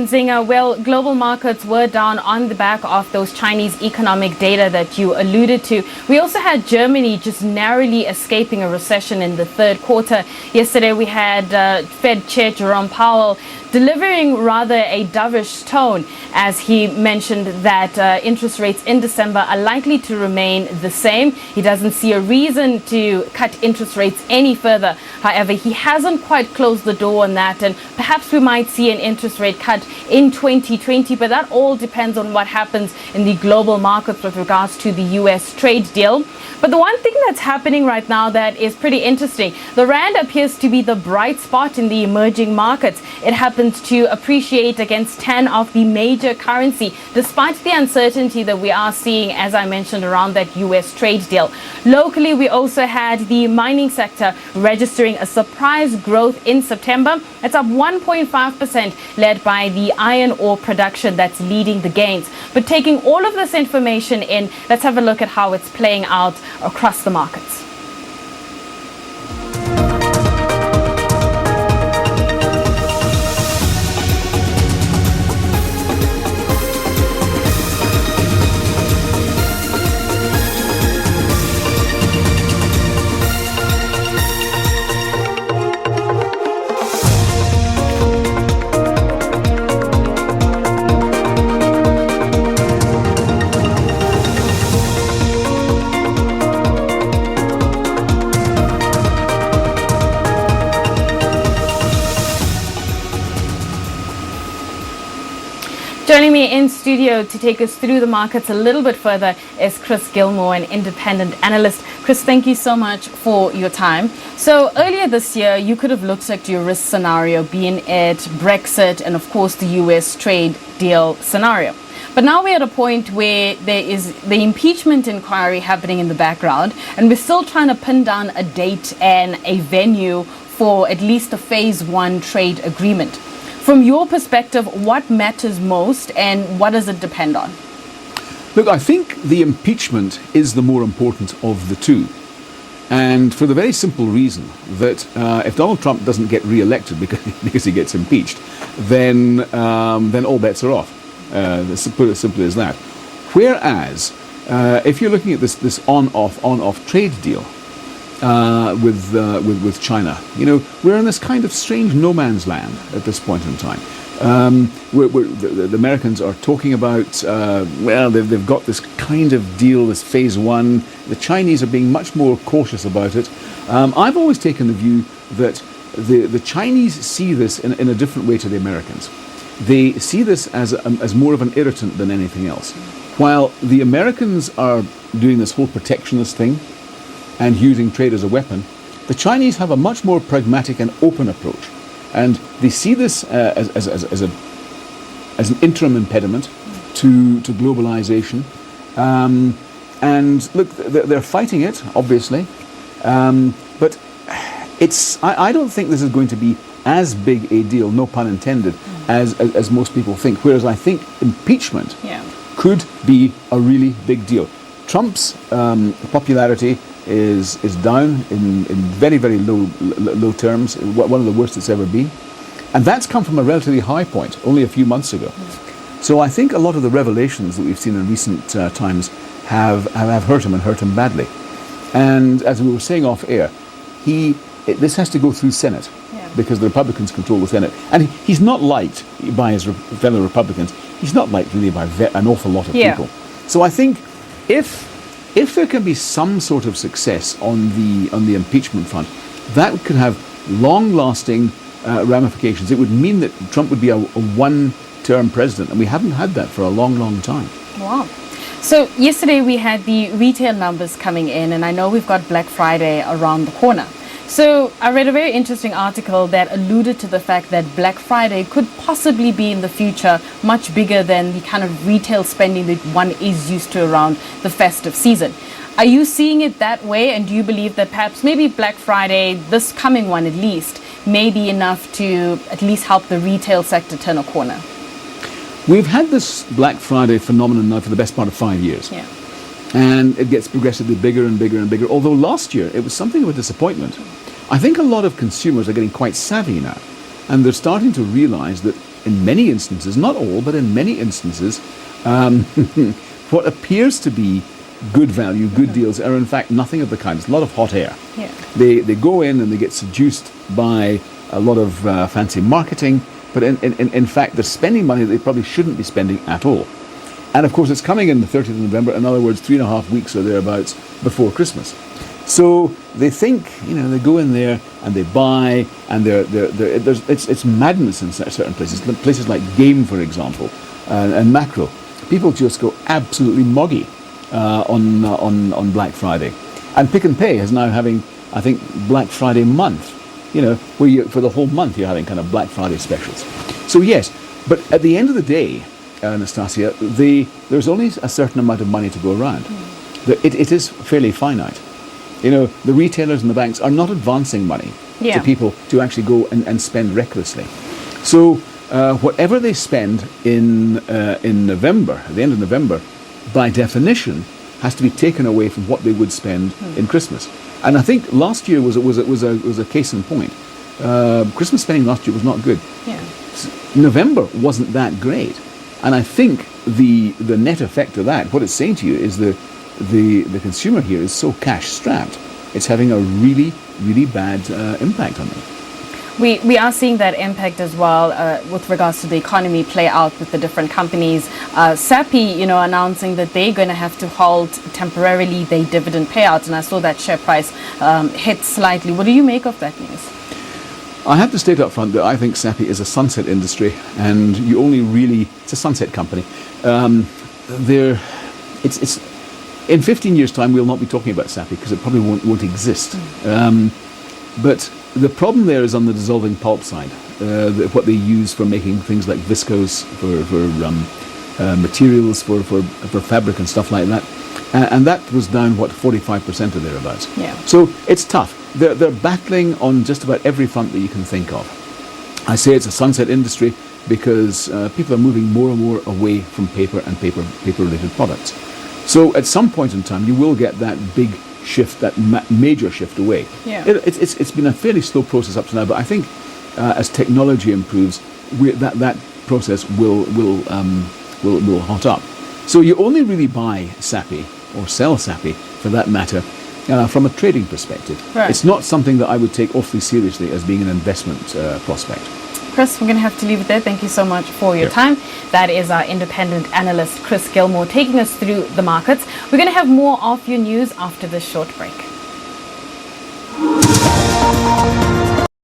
Zinger, well, global markets were down on the back of those Chinese economic data that you alluded to. We also had Germany just narrowly escaping a recession in the third quarter. Yesterday we had Fed Chair Jerome Powell delivering rather a dovish tone as he mentioned that interest rates in December are likely to remain the same. He doesn't see a reason to cut interest rates any further. However, he hasn't quite closed the door on that, and perhaps we might see an interest rate cut in 2020, but that all depends on what happens in the global markets with regards to the US trade deal. But the one thing that's happening right now that is pretty interesting, the Rand appears to be the bright spot in the emerging markets. It happens to appreciate against 10 of the major currency, despite the uncertainty that we are seeing, as I mentioned, around that US trade deal. Locally, we also had the mining sector registering a surprise growth in September. It's up 1.5%, led by the iron ore production that's leading the gains. But taking all of this information in, let's have a look at how it's playing out across the markets. Joining me in studio to take us through the markets a little bit further is Chris Gilmore, an independent analyst. Chris, thank you so much for your time. So earlier this year, you could have looked at your risk scenario, being it Brexit and, of course, the US trade deal scenario. But now we're at a point where there is the impeachment inquiry happening in the background, and we're still trying to pin down a date and a venue for at least a phase one trade agreement. From your perspective, what matters most and what does it depend on? Look, I think the impeachment is the more important of the two. And for the very simple reason that if Donald Trump doesn't get re-elected because he gets impeached, then all bets are off. Put it as simply as that. Whereas, if you're looking at this on-off trade deal with China, you know, we're in this kind of strange no man's land at this point in time. The Americans are talking about, well, they've got this kind of deal, this phase one. The Chinese are being much more cautious about it. I've always taken the view that the Chinese see this in a different way to the Americans. They see this as more of an irritant than anything else. While the Americans are doing this whole protectionist thing and using trade as a weapon, the Chinese have a much more pragmatic and open approach. And they see this as an interim impediment to globalization. And look, they're fighting it, obviously. But I don't think this is going to be as big a deal, no pun intended, as most people think. Whereas I think impeachment could be a really big deal. Trump's popularity is down in very, very low terms, one of the worst it's ever been. And that's come from a relatively high point only a few months ago. So I think a lot of the revelations that we've seen in recent times have hurt him and hurt him badly. And as we were saying off air, this has to go through Senate because the Republicans control the Senate. And he's not liked by his fellow Republicans. He's not liked really by an awful lot of people. So I think if there can be some sort of success on the impeachment front, that could have long-lasting ramifications. It would mean that Trump would be a one-term president, and we haven't had that for a long, long time. Wow. So yesterday we had the retail numbers coming in, and I know we've got Black Friday around the corner. So I read a very interesting article that alluded to the fact that Black Friday could possibly be in the future much bigger than the kind of retail spending that one is used to around the festive season. Are you seeing it that way? And do you believe that perhaps maybe Black Friday, this coming one at least, may be enough to at least help the retail sector turn a corner? We've had this Black Friday phenomenon now for the best part of 5 years. Yeah. And it gets progressively bigger and bigger and bigger. Although last year it was something of a disappointment. I think a lot of consumers are getting quite savvy now, and they're starting to realize that in many instances, not all, but in many instances, what appears to be good value, good deals, are in fact nothing of the kind. It's a lot of hot air. Yeah. They go in and they get seduced by a lot of fancy marketing, but in fact they're spending money that they probably shouldn't be spending at all. And of course it's coming in the 30th of November, in other words 3.5 weeks or thereabouts before Christmas. So they think, they go in there and they buy, and it's madness in certain places. Places like Game, for example, and Macro. People just go absolutely moggy on Black Friday. And Pick and Pay is now having, I think, Black Friday month, where for the whole month you're having kind of Black Friday specials. So yes, but at the end of the day, Anastasia, there's only a certain amount of money to go around. It is fairly finite. The retailers and the banks are not advancing money to people to actually go and spend recklessly. So whatever they spend in November, at the end of November, by definition, has to be taken away from what they would spend in Christmas. And I think last year was a case in point. Christmas spending last year was not good. Yeah. November wasn't that great, and I think the net effect of that, what it's saying to you, is the consumer here is so cash strapped, it's having a really, really bad impact on them. We are seeing that impact as well with regards to the economy play out with the different companies. SABC, announcing that they're going to have to halt temporarily their dividend payouts, and I saw that share price hit slightly. What do you make of that news? I have to state up front that I think SABC is a sunset industry, and it's a sunset company. In 15 years' time, we'll not be talking about SABC because it probably won't exist. But the problem there is on the dissolving pulp side, what they use for making things like viscose, for materials, for fabric and stuff like that. And that was down, 45% or thereabouts. Yeah. So it's tough. They're battling on just about every front that you can think of. I say it's a sunset industry because people are moving more and more away from paper and paper-related products. So at some point in time, you will get that big shift, that major shift away. Yeah. It's been a fairly slow process up to now, but I think as technology improves, that process will hot up. So you only really buy SABC, or sell SABC for that matter, from a trading perspective. Right. It's not something that I would take awfully seriously as being an investment prospect. Chris, we're going to have to leave it there. Thank you so much for your time. That is our independent analyst, Chris Gilmore, taking us through the markets. We're going to have more of your news after this short break.